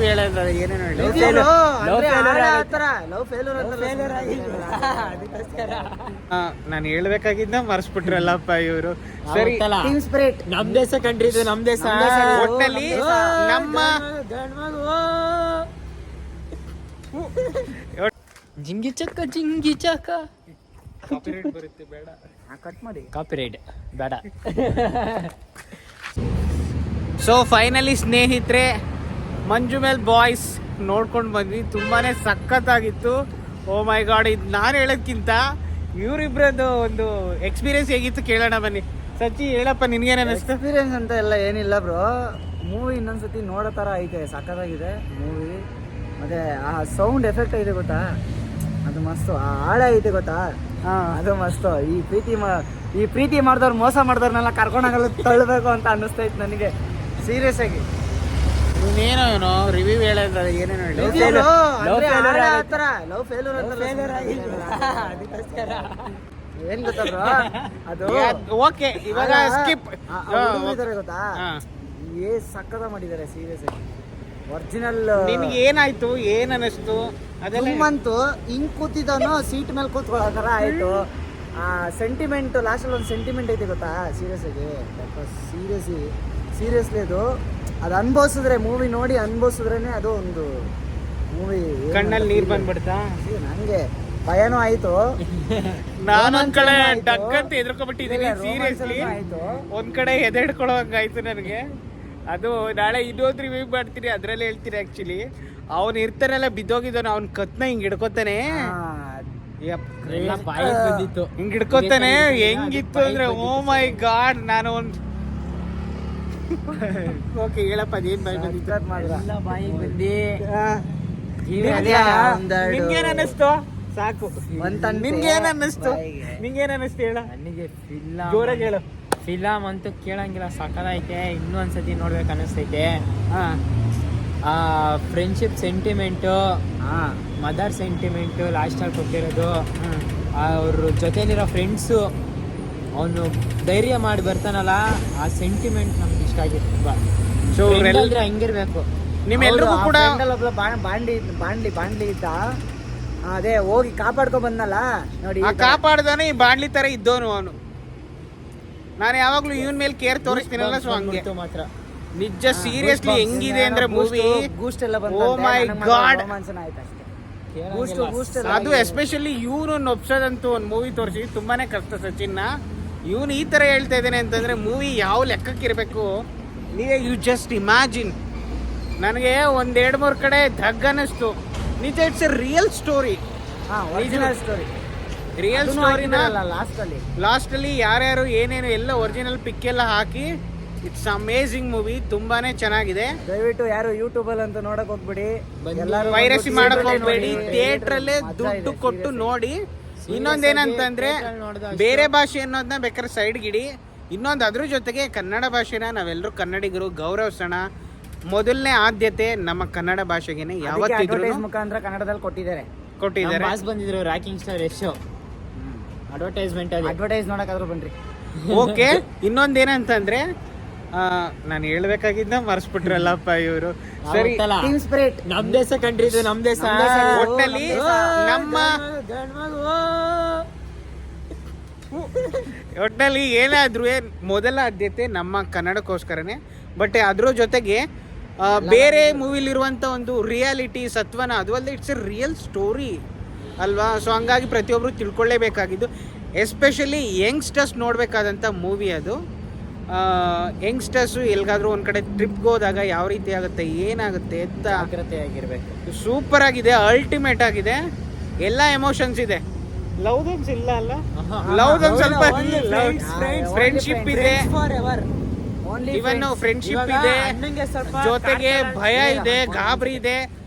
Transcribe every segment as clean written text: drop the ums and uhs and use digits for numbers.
ಹೇಳೋದು ಏನೇನು ಹೇಳಿ ನಾನು ಹೇಳ್ಬೇಕಾಗಿದ್ದ ಮರ್ಸ್ಬಿಟ್ರಲ್ಲಪ್ಪ ಇವರು. ಸರಿ, ನಮ್ ದೇಶ ಕಂಟ್ರಿ ಇದು, ನಮ್ ದೇಶ. ಒಟ್ಟಲ್ಲಿ ನಮ್ಮ ಜಿಂಗಿ ಚಕ್ಕ ಜಿಂಗಿ ಚಕ. ಕಾಪಿರೈಟ್ ಬರುತ್ತೆ, ಬೇಡ. ಕಟ್ ಮಾಡಿ. ಕಾಪಿರೈಟ್ ಬೇಡ. ಸೊ ಫೈನಲಿ ಸ್ನೇಹಿತರೆ, ಮಂಜುಮೇಲ್ ಬಾಯ್ಸ್ ನೋಡ್ಕೊಂಡು ಬಂದ್ವಿ. ತುಂಬಾನೇ ಸಖತ್ತಾಗಿತ್ತು. ಓ ಮೈ ಗಾಡ್, ಇದು ನಾನು ಹೇಳೋದ್ಕಿಂತ ಇವರಿಬ್ರದ್ದು ಒಂದು ಎಕ್ಸ್ಪೀರಿಯನ್ಸ್ ಹೇಗಿತ್ತು ಕೇಳೋಣ ಬನ್ನಿ. ಸಚ್ಚಿ ಹೇಳಪ್ಪ, ನಿನ್ಗೇನು ಅನ್ನಿಸ್ತು? ಎಕ್ಸ್ಪೀರಿಯನ್ಸ್ ಅಂತ ಎಲ್ಲ ಏನಿಲ್ಲ ಬ್ರೋ, ಮೂವಿ ಇನ್ನೊಂದ್ಸತಿ ನೋಡೋ ಥರ ಐತೆ, ಸಖತ್ತಾಗಿದೆ ಮೂವಿ. ಮತ್ತೆ ಆ ಸೌಂಡ್ ಎಫೆಕ್ಟ್ ಐತೆ ಗೊತ್ತಾ, ಅದು ಮಸ್ತು. ಆ ಹಾಳೆ ಐತೆ ಗೊತ್ತಾ, ಅದು ಮಸ್ತು. ಈ ಪ್ರೀತಿ ಮಾಡಿದವ್ರು ಮೋಸ ಮಾಡಿದವ್ರನ್ನೆಲ್ಲ ಕರ್ಕೊಂಡಾಗಲ್ಲ ತಳ್ಳಬೇಕು ಅಂತ ಅನ್ನಿಸ್ತೈತೆ ನನಗೆ, ಸೀರಿಯಸ್ ಆಗಿ. ಇನ್ನೇನೋ ಏನೋ ರಿವ್ಯೂ ಹೇಳೋದು ಏನೇನು ಹೇಳಿ. ಲವ್ ಫೇಲ್ಯೂರ್ ಅಂತ ಏನ್ ಗೊತ್ತಾ ಬ್ರೋ, ಅದು ಓಕೆ ಇವಾಗ ಸ್ಕಿಪ್ ಗೊತ್ತಾ, ಸಕ್ಕದ ಮಾಡಿದ್ದಾರೆ ಸೀರಿಯಸ್ ಆಗಿ. ಒರಿಜಿನಲ್ ನಿನ್ಗೆ ಏನಾಯ್ತು, ಏನ್ ಅನ್ನಿಸ್ತು? ಅದೆಲ್ಲಂತೂ ಹಿಂಗ್ ಕೂತಿದ್ದವನು ಸೀಟ್ ಮೇಲೆ ಕೂತ್ಕೊಳ್ಳೋ ಥರ ಆಯ್ತು. ಆ ಸೆಂಟಿಮೆಂಟ್ ಲಾಸ್ಟಲ್ಲಿ ಒಂದು ಸೆಂಟಿಮೆಂಟ್ ಐತೆ ಗೊತ್ತಾ, ಸೀರಿಯಸ್ ಆಗಿ. ಸೀರಿಯಸ್ಲಿ ಅದು ಅನುಭವಿಸಿದ್ರೆ, ಮೂವಿ ನೋಡಿ ಅನುಭವಿಸಿದ್ರೇನೆ ಅದು ಒಂದು ಮೂವಿ. ಕಣ್ಣಲ್ಲಿ ನೀರ್ ಬಂದ್ಬಿಡ್ತಾ? ನಂಗೆ ಭಯನೂ ಆಯ್ತು. ನಾನೊಂದ್ ಕಡೆ ಡಕ್ ಅಂತ ಎದ್ರಕೊಂಡ್ಬಿಟ್ಟಿದ್ದೀನಿ ಸೀರಿಯಸ್ಲಿ. ಒಂದ್ ಕಡೆ ಎದೆಡ್ಕೊಳ್ಳೋ ಹಂಗಾಯ್ತು ನನಗೆ. ಅದು ನಾಳೆ ಇನ್ನೊಂದು ರಿವ್ಯೂ ಮಾಡ್ತೀನಿ, ಅದ್ರಲ್ಲಿ ಹೇಳ್ತೀನಿ. ಆಕ್ಚುಲಿ ಅವ್ನು ಇರ್ತಾನೆಲ್ಲ ಬಿದ್ದೋಗಿದ್ದಾನೆ, ಅವ್ನ ಕತ್ನ ಹಿಂಗ್ ಹಿಡ್ಕೊತಾನೆ, ಹಿಂಗ್ ಹಿಡ್ಕೊತಾನೆ. ಹೆಂಗಿತ್ತು ಅಂದ್ರೆ ಓ ಮೈ ಗಾಡ್. ನಾನು ಒಂದ್ ಓಕೆ ಹೇಳಪ್ಪ, ಅದೇನ್ ಬಾಯಿ ಬಂದಿತ್ತು? ನಿಮ್ಗೇನ್ ಅನ್ನಿಸ್ತು? ಸಾಕು, ನಿಮ್ಗೇನ್ ಅನ್ನಿಸ್ತು? ನಿಂಗೇನ್ ಅನ್ನಿಸ್ತು ಹೇಳ. ನನಗೆ ಜೋರಾಗಿ ಹೇಳು. ಫಿಲಮ್ ಅಂತೂ ಕೇಳಂಗಿಲ್ಲ, ಸಕ್ಕದೈತೆ. ಇನ್ನೂ ಒಂದ್ಸತಿ ನೋಡ್ಬೇಕು ಅನ್ನಿಸ್ತೈತೆ. ಫ್ರೆಂಡ್ಶಿಪ್ ಸೆಂಟಿಮೆಂಟು, ಮದರ್ ಸೆಂಟಿಮೆಂಟು ಲಾಸ್ಟಲ್ಲಿ ಕೊಟ್ಟಿರೋದು. ಅವ್ರ ಜೊತೆಲಿರೋ ಫ್ರೆಂಡ್ಸು, ಅವನು ಧೈರ್ಯ ಮಾಡಿ ಬರ್ತಾನಲ್ಲ, ಆ ಸೆಂಟಿಮೆಂಟ್ ನಮ್ಗೆ ಇಷ್ಟ ಆಗಿದೆ ತುಂಬಾ. ಸೊ ಹಂಗಿರ್ಬೇಕು. ನಿಮ್ಮೆಲ್ರಿಗೂ ಕೂಡ ಒಬ್ಬ ಬಾಂಡ್ಲಿ ಇದ್ದ, ಅದೇ ಹೋಗಿ ಕಾಪಾಡ್ಕೊ ಬಂದಲ್ಲ ನೋಡಿ. ಕಾಪಾಡ್ದಾನೆ ಈ ಬಾಂಡ್ಲಿ ತರ ಇದ್ದವನು ಅವನು. ನಾನು ಯಾವಾಗ್ಲೂ ಇವನ್ ಮೇಲೆ ಕೇರ್ ತೋರಿಸ್ತೀನಲ್ಲ, ಸೊ ಹಂಗೆ ಮಾತ್ರ ನಿಜ ಸೀರಿಯಸ್ಲಿ ಹೆಂಗಿದೆ ಅಂದ್ರೆ ಮೂವಿ. ಗೂಸ್ಟ್ ಎಲ್ಲ ಓ ಮೈ ಗಾಡ್, ಅದು ಅದು ಎಸ್ಪೆಷಲಿ ಇವನು ನೊಪ್ಸೋದಂತೂ ಒಂದು ಮೂವಿ ತೋರಿಸಿ ತುಂಬಾನೇ ಕಷ್ಟ. ಸಚಿನ್ನ ಇವನು ಈ ತರ ಹೇಳ್ತಾ ಇದ್ದಾನೆ ಅಂತಂದ್ರೆ ಮೂವಿ ಯಾವ ಲೆಕ್ಕಕ್ಕಿರ್ಬೇಕು ನೀವೇ ಯು ಜಸ್ಟ್ ಇಮ್ಯಾಜಿನ್. ನನಗೆ ಒಂದ್ 2-3 ಕಡೆ ಧಗ್ ಅನ್ನಿಸ್ತು. ನಿಜ, it's a real story. Real ಸ್ಟೋರಿನ ಲಾಸ್ಟ್ ಅಲ್ಲಿ ಯಾರ್ಯಾರು ಏನೇನು ಎಲ್ಲ ಒರಿಜಿನಲ್ ಪಿಕ್ ಎಲ್ಲ ಹಾಕಿ, ಇಟ್ಸ್ ಅಮೇಸಿಂಗ್ ಮೂವಿ. ತುಂಬಾನೇ ಚೆನ್ನಾಗಿದೆ. ದಯವಿಟ್ಟು ಯಾರು ಯೂಟ್ಯೂಬ್ ಅಲ್ಲಿ ಅಂತ ನೋಡಕ್ ಹೋಗ್ಬೇಡಿ, ಪೈರಸಿ ಮಾಡಕ್ ಹೋಗ್ಬೇಡಿ, ಥಿಯೇಟರ್ ಅಲ್ಲೇ ದುಡ್ಡು ಕೊಟ್ಟು ನೋಡಿ. ಇನ್ನೊಂದೇನಂತಂದ್ರೆ ಬೇರೆ ಭಾಷೆ ಅನ್ನೋದನ್ನ ಬೇಕಾದ್ರೆ ಸೈಡ್ ಗಿಡಿ. ಇನ್ನೊಂದು ಅದ್ರ ಜೊತೆಗೆ ಕನ್ನಡ ಭಾಷೆನ ನಾವೆಲ್ಲರೂ ಕನ್ನಡಿಗರು ಗೌರವಿಸೋಣ. ಮೊದಲನೇ ಆದ್ಯತೆ ನಮ್ಮ ಕನ್ನಡ ಭಾಷೆಗೆನೆ ಯಾವತ್ತಿದ್ರು ಮುಖಾಂತರ ಕನ್ನಡದಲ್ಲಿ ಕೊಟ್ಟಿದ್ದಾರೆ. ಬಾಸ್ ಬಂದಿದ್ರು ರಾಕಿಂಗ್ ಸ್ಟಾರ್ ಯಶ್ ಅಡ್ವರ್ಟೈಸ್ ನೋಡಕ್ಕಾದ್ರೂ ಬನ್ರಿ. ಓಕೆ, ಇನ್ನೊಂದೇನಂತಂದ್ರೆ ನಾನು ಹೇಳ್ಬೇಕಾಗಿದ್ದ ಮರ್ಸ್ಬಿಟ್ರಲ್ಲಪ್ಪ ಇವರು. ಸರಿ, ನಮ್ ದೇಶ ಕಂಟ್ರಿ ಇದು, ನಮ್ ದೇಶ. ಒಟ್ಟಲ್ಲಿ ನಮ್ಮ ಒಟ್ಟಲ್ಲಿ ಏನಾದ್ರೂ ಮೊದಲ ಆದ್ಯತೆ ನಮ್ಮ ಕನ್ನಡಕ್ಕೋಸ್ಕರನೇ. ಬಟ್ ಅದ್ರ ಜೊತೆಗೆ ಬೇರೆ ಮೂವಿಲಿರುವಂಥ ಒಂದು ರಿಯಾಲಿಟಿ ಸತ್ವನ, ಅದು ಅಲ್ಲದೆ ಇಟ್ಸ್ ಎ ರಿಯಲ್ ಸ್ಟೋರಿ ಅಲ್ವಾ. ಸೊ ಹಂಗಾಗಿ ಪ್ರತಿಯೊಬ್ಬರು ತಿಳ್ಕೊಳ್ಳೇಬೇಕಾಗಿದ್ದು, ಎಸ್ಪೆಷಲಿ ಯಂಗ್ಸ್ಟರ್ಸ್ ನೋಡಬೇಕಾದಂಥ ಮೂವಿ ಅದು. ಯಂಗ್ಸ್ಟರ್ಸು ಎಲ್ಗಾದ್ರೂ ಒಂದು ಕಡೆ ಟ್ರಿಪ್ಗೆ ಹೋದಾಗ ಯಾವ ರೀತಿ ಆಗುತ್ತೆ, ಏನಾಗುತ್ತೆ ಅಂತ ಜಾಗ್ರತೆಯಾಗಿರ್ಬೇಕು. ಸೂಪರ್ ಆಗಿದೆ, ಅಲ್ಟಿಮೇಟ್ ಆಗಿದೆ. ಎಲ್ಲ ಎಮೋಷನ್ಸ್ ಇದೆ. ಲವ್ದೊಂದು ಇಲ್ಲ ಅಲ್ಲ, ಲವ್ದೊಂದು ಸ್ವಲ್ಪ ಫ್ರೆಂಡ್ಶಿಪ್ ಇದೆ, ಇವನ್ ಫ್ರೆಂಡ್ಶಿಪ್ ಇದೆ, ಜೊತೆಗೆ ಭಯ ಇದೆ, ಗಾಬರಿ ಇದೆ,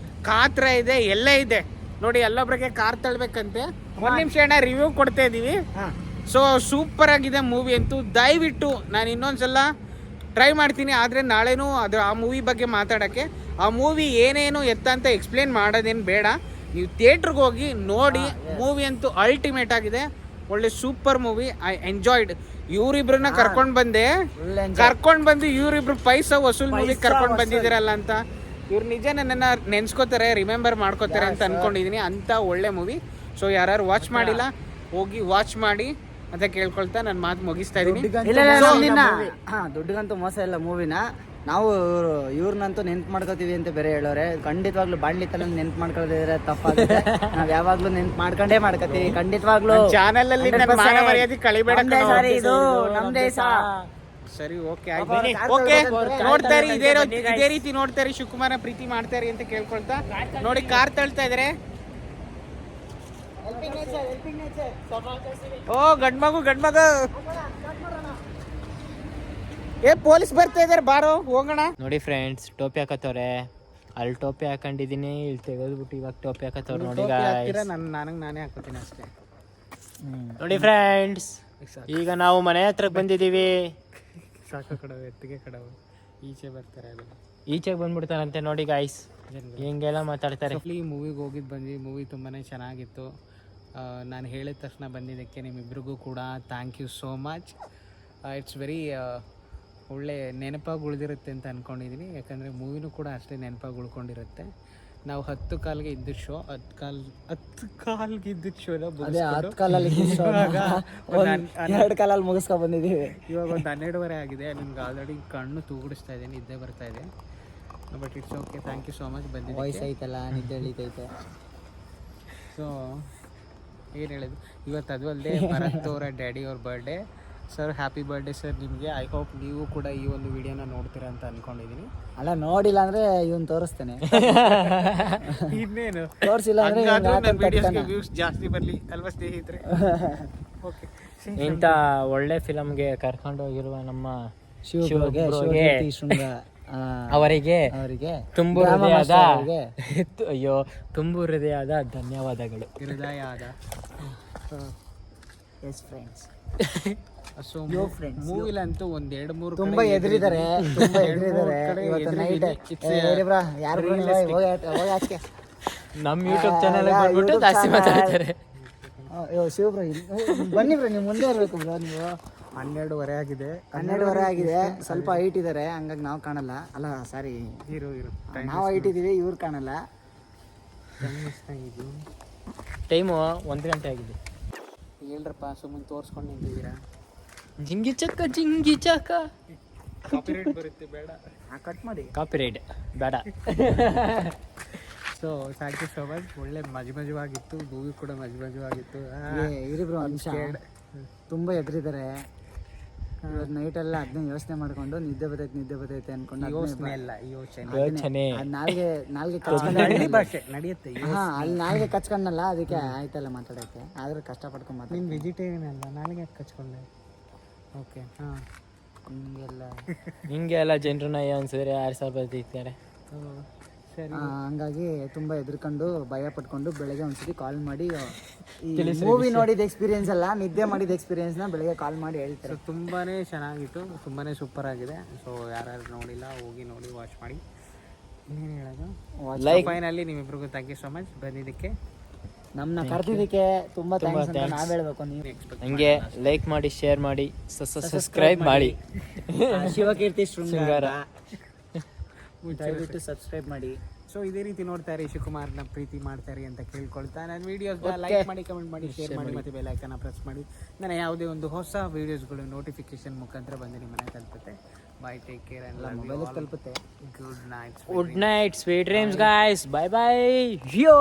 ಕಾತ್ರ ಇದೆ, ಎಲ್ಲ ಇದೆ ನೋಡಿ. ಎಲ್ಲೊಬ್ರಿಗೆ ಕಾರ್ ತಳ್ಬೇಕಂತೆ. ಒಂದ್ ನಿಮಿಷ ಅಣ್ಣ, ರಿವ್ಯೂ ಕೊಡ್ತಾ ಇದೀವಿ. ಸೊ ಸೂಪರ್ ಆಗಿದೆ ಮೂವಿ ಅಂತೂ. ದಯವಿಟ್ಟು ನಾನು ಇನ್ನೊಂದ್ಸಲ ಟ್ರೈ ಮಾಡ್ತೀನಿ, ಆದರೆ ನಾಳೆನೂ ಆ ಮೂವಿ ಬಗ್ಗೆ ಮಾತಾಡೋಕ್ಕೆ. ಆ ಮೂವಿ ಏನೇನು ಎತ್ತ ಅಂತ ಎಕ್ಸ್ಪ್ಲೇನ್ ಮಾಡೋದೇನು ಬೇಡ, ನೀವು ಥಿಯೇಟ್ರಿಗೆ ಹೋಗಿ ನೋಡಿ. ಮೂವಿ ಅಂತೂ ಅಲ್ಟಿಮೇಟ್ ಆಗಿದೆ, ಒಳ್ಳೆ ಸೂಪರ್ ಮೂವಿ. I enjoyed. ಇವರಿಬ್ರನ್ನ ಕರ್ಕೊಂಡು ಬಂದು ಇವರಿಬ್ರು ಪೈಸಾ ವಸೂಲ್ ಮೂವಿ ಕರ್ಕೊಂಡು ಬಂದಿದ್ದೀರಲ್ಲ ಅಂತ ಇವ್ರು ನಿಜ ನನ್ನನ್ನು ನೆನ್ಸ್ಕೋತಾರೆ, ರಿಮೆಂಬರ್ ಮಾಡ್ಕೋತಾರೆ ಅಂತ ಅನ್ಕೊಂಡಿದೀನಿ. ಅಂತ ಒಳ್ಳೆ ಮೂವಿ. ಸೊ ಯಾರು ವಾಚ್ ಮಾಡಿಲ್ಲ ಹೋಗಿ ವಾಚ್ ಮಾಡಿ ಅಂತ ಕೇಳ್ಕೊಳ್ತಾ ನನ್ನ ಮಾತು ಮುಗಿಸ್ತಾ ಇದೀನಿ. ದುಡ್ಡಿಗಂತೂ ಮೋಸ ಇಲ್ಲ ಮೂವಿನ. ನಾವು ಇವ್ರನ್ನಂತೂ ನೆನ್ಪು ಮಾಡ್ಕೋತೀವಿ ಅಂತ ಬೇರೆ ಹೇಳೋರೆ. ಖಂಡಿತವಾಗ್ಲೂ ಬಾಣ್ಲಿ ತನ ನೆನ್ಪು ಮಾಡ್ಕೊಳ್ಳೋದಿದ್ರೆ ತಪ್ಪಾಗುತ್ತೆ. ನಾವ್ ಯಾವಾಗ್ಲೂ ನೆನ್ಪು ಮಾಡ್ಕೋತೀವಿ ಖಂಡಿತವಾಗ್ಲೂ. ಚಾನಲ್ ಅಲ್ಲಿ ನನ್ನ ಮಾನ ಮರ್ಯಾದೆ ಕಳಿಬೇಡ ಕಣೋ. ಇದು ನಮ್ದೇ ಸರಿ, ಓಕೆ ಆಯ್ತು. ಓಕೆ, ನೋಡ್ತಾ ಇರಿ, ಇದೇ ರೀತಿ ನೋಡ್ತಾ ಇರಿ, ಶಿವಕುಮಾರ ಪ್ರೀತಿ ಮಾಡ್ತಾ ಇರಿ ಅಂತ ಕೇಳ್ಕೊಳ್ತಾ. ನೋಡಿ ಕಾರ್ ತಳ್ತಾ ಇದಾರೆ. ಓ ಗಂಡ್ಮಗು ಏ ಪೊಲೀಸ್ ಬರ್ತಾ ಇದಾರೆ, ಬಾರೋ ಹೋಗೋಣ. ನೋಡಿ ಫ್ರೆಂಡ್ಸ್, ಟೋಪಿ ಹಾಕತ್ತವ್ರೆ. ಅಲ್ಲಿ ಟೋಪಿ ಹಾಕೊಂಡಿದೀನಿ, ಇಲ್ಲಿ ತೆಗೆದ್ಬಿಟ್ಟು ಇವಾಗ ಟೋಪಿ ಹಾಕತ್ತವ್ರೆ. ನೋಡಿ ನಾನೇ ಹಾಕೋತೀನಿ ಅಷ್ಟೇ. ನೋಡಿ ಫ್ರೆಂಡ್ಸ್, ಈಗ ನಾವು ಮನೆ ಹತ್ರಕ್ಕೆ ಬಂದಿದ್ದೀವಿ. ಸಾಕು ಕಡವು, ಎತ್ತಿಗೆ ಕಡವು ಈಚೆ ಬರ್ತಾರೆ. ಅದು ಈಚೆಗೆ ಬಂದ್ಬಿಡ್ತಾರಂತೆ. ನೋಡಿ ಗಾಯ್ಸ್, ಹಿಂಗೆಲ್ಲ ಮಾತಾಡ್ತಾರೆ. ಈ ಮೂವಿಗೆ ಹೋಗಿದ್ದು ಬಂದ್ವಿ. ಮೂವಿ ತುಂಬಾ ಚೆನ್ನಾಗಿತ್ತು. ನಾನು ಹೇಳಿದ ತಕ್ಷಣ ಬಂದಿದ್ದಕ್ಕೆ ನಿಮ್ಮಿಬ್ರಿಗೂ ಕೂಡ thank you so much. It's very ಒಳ್ಳೆ ನೆನಪಾಗಿ ಉಳಿದಿರುತ್ತೆ ಅಂತ ಅಂದ್ಕೊಂಡಿದ್ದೀನಿ. ಯಾಕಂದರೆ ಮೂವಿನೂ ಕೂಡ ಅಷ್ಟೇ ನೆನಪಾಗಿ ಉಳ್ಕೊಂಡಿರುತ್ತೆ. ನಾವು 10 ಕಾಲ್ಗೆ ಇದ್ದ ಶೋ 10 ಕಾಲ್ಗೆ ಇದ್ದಿದ್ದ ಶೋನ 2 ಕಾಲಲ್ಲಿ ಮುಗಿಸ್ಕೊ ಬಂದಿದ್ದೀವಿ. ಇವಾಗ ಒಂದು 12:30 ಆಗಿದೆ. ನಿಮ್ಗೆ ಆಲ್ರೆಡಿ ಕಣ್ಣು ತೂಗುಡಿಸ್ತಾ ಇದೆ, ನಿದ್ದೆ ಬರ್ತಾ ಇದೆ. But it's okay, thank you so much ಬಂದಿದ್ದು. ವಾಯ್ಸ್ ಐತಲ್ಲ, ನಿದ್ದೆ ಎಳಿತೈತೆ. ಸೊ ಏನು ಹೇಳೋದು, ಇವತ್ತು ಅದು ಅಲ್ಲದೆ ಭರತ್ ಅವರ ಡ್ಯಾಡಿ ಅವ್ರ birthday. Sir happy birthday sir ನಿಮಗೆ. ಐ ಹೋಪ್ ನೀವು ಕೂಡ ಈ ಒಂದು ವಿಡಿಯೋನ ನೋಡ್ತೀರಾ ಅಂತ ಅಂದ್ಕೊಂಡಿದ್ದೀನಿ. ಅಲ್ಲ, ನೋಡಿಲ್ಲ ಅಂದರೆ ಇವನು ತೋರಿಸ್ತೇನೆ. ಇನ್ನೇನು ತೋರಿಸಿಲ್ಲ ಅಂದರೆ ವ್ಯೂಸ್ ಜಾಸ್ತಿ ಬರಲಿ ಅಲ್ವಾ ಸ್ನೇಹಿತರೆ. ಓಕೆ, ಇಂಥ ಒಳ್ಳೆ ಫಿಲಮ್ಗೆ ಕರ್ಕೊಂಡು ಹೋಗಿರುವ ನಮ್ಮ ಅವರಿಗೆ ತುಂಬು ಹೃದಯದ ಧನ್ಯವಾದಗಳು. ಸೊ ಮೂವಿಲಂತೂ 1-2-3 ತುಂಬಾ ಎದುರಿದ್ದಾರೆ. ನಮ್ಮ ಯೂಟ್ಯೂಬ್ ಚಾನಲ್ ಬಂದ್ಬಿಟ್ಟು ಜಾಸ್ತಿ ಮಾತಾಡ್ತಾರೆ. ಶಿವಬ್ರ ಬನ್ನಿ ಬ್ರೋ, ನೀವು ಮುಂದೆ ಇರಬೇಕು ಬ್ರೋ. ನೀವು 12:30 ಆಗಿದೆ. 12:30 ಆಗಿದೆ. ಸ್ವಲ್ಪ ಹೈಟ್ ಇದ್ದಾರೆ, ಹಂಗಾಗಿ ನಾವು ಕಾಣಲ್ಲ. ಅಲ್ಲ ಸಾರಿ, ನಾವು ಹೈಟ್ ಇದೀವಿ, ಇವ್ರು ಕಾಣಲ್ಲ. ಟೈಮು 1 ಗಂಟೆ ಆಗಿದೆ. ಹೇಳ್ರಪ್ಪ, ಸುಮ್ಮನೆ ತೋರಿಸ್ಕೊಂಡು ನಿಂತಿದ್ದೀರಾ. ಜಿಂಗಿ ಚಕ್ಕ ಕಾಪಿರೈಟ್ ಬರುತ್ತೆ, ಬೇಡ. ಕಟ್ ಮಾಡಿ. ಕಾಪಿರೈಟ್ ಬೇಡ. So thank you so much. ಒಳ್ಳೆ ಮಜವಾಗಿತ್ತು, ಮೂವಿ ಕೂಡ ಮಜವಾಗಿತ್ತು. ಇರಿ ಬ್ರೋ, ತುಂಬ ಎದುರಿದ್ದಾರೆ. ನೈಟೆಲ್ಲ ಅದನ್ನ ಯೋಚನೆ ಮಾಡ್ಕೊಂಡು ನಿದ್ದೆ ಬರ್ತೈತೆ ಅನ್ಕೊಂಡು ಯೋಚನೆ ನಾಲ್ಗೆ ಭಾಷೆ ನಡೆಯುತ್ತೆ. ಅಲ್ಲಿ ನಾಲ್ಗೆ ಕಚ್ಕೊಂಡಲ್ಲ, ಅದಕ್ಕೆ ಆಯ್ತಲ್ಲ ಮಾತಾಡೋಕ್ಕೆ. ಆದ್ರೆ ಕಷ್ಟ ಪಡ್ಕೊಂಡು ಮಾತಾಡ. ನೀನು ವೆಜಿಟೇರಿಯನ್ ಅಲ್ಲ, ನಾಲ್ಗೆ ಕಚ್ಕೊಂಡೆ. ಓಕೆ, ಹಾಂ, ಹಿಂಗೆಲ್ಲ ಜನರನ್ನ ಅನ್ಸಿದ್ರೆ 2,000 ರೂಪಾಯಿ ತೆಗಿತಾರೆ. ಸರಿ, ಹಂಗಾಗಿ ತುಂಬ ಹೆದರ್ಕೊಂಡು ಭಯ ಪಟ್ಕೊಂಡು ಬೆಳಗ್ಗೆ ಒಂದ್ಸತಿ ಕಾಲ್ ಮಾಡಿ ಮೂವಿ ನೋಡಿದ ಎಕ್ಸ್ಪೀರಿಯನ್ಸ್ ಅಲ್ಲ, ನಿದ್ದೆ ಮಾಡಿದ ಎಕ್ಸ್ಪೀರಿಯನ್ಸ್ನ ಬೆಳಗ್ಗೆ ಕಾಲ್ ಮಾಡಿ ಹೇಳ್ತಾರೆ. ತುಂಬಾ ಚೆನ್ನಾಗಿತ್ತು, ತುಂಬಾ ಸೂಪರ್ ಆಗಿದೆ. ಸೊ ಯಾರು ನೋಡಿಲ್ಲ ಹೋಗಿ ನೋಡಿ, ವಾಚ್ ಮಾಡಿ. ಇನ್ನೇನು ಹೇಳೋದು, ಫೈನಲಿ ನಿಮ್ಮಿಬ್ರಿಗೂ ಥ್ಯಾಂಕ್ ಯು ಸೋ ಮಚ್ ಬಂದಿದ್ದಕ್ಕೆ, ನಮ್ಮನ್ನ ಕರೆದಿದ್ದಕ್ಕೆ ತುಂಬ ಥ್ಯಾಂಕ್ಸ್ ಅಂತ ನಾವು ಹೇಳಬೇಕು. ನೀವು ಹಂಗೆ ಲೈಕ್ ಮಾಡಿ, ಶೇರ್ ಮಾಡಿ, ಸಬ್ಸ್ಕ್ರೈಬ್ ಮಾಡಿ. ಶಿವಕೀರ್ತಿ ಶೃಂಗಾರ ದಯವಿಟ್ಟು ಸಬ್ಸ್ಕ್ರೈಬ್ ಮಾಡಿ. ಸೊ ಇದೇ ರೀತಿ ನೋಡ್ತಾ ಇರಿ, ಶಿವಕುಮಾರ್ನ ಪ್ರೀತಿ ಮಾಡ್ತಾರೆ ಅಂತ ಕೇಳ್ಕೊಳ್ತಾ, ನನ್ನ ವೀಡಿಯೋಸ್ ಲೈಕ್ ಮಾಡಿ, ಕಮೆಂಟ್ ಮಾಡಿ, ಶೇರ್ ಮಾಡಿ, ಮತ್ತು ಬೆಲ್ ಐಕನ್ನ ಪ್ರೆಸ್ ಮಾಡಿ. ನನ್ನ ಯಾವುದೇ ಒಂದು ಹೊಸ ವೀಡಿಯೋಸ್ಗಳು ನೋಟಿಫಿಕೇಶನ್ ಮುಖಾಂತರ ಬಂದು ನಿಮ್ಮ ಮನೆ ತಲುಪುತ್ತೆ. Bye, take care and mobile ತಲುಪುತ್ತೆ. Good night, sweet dreams guys. Bye bye. ಯೋ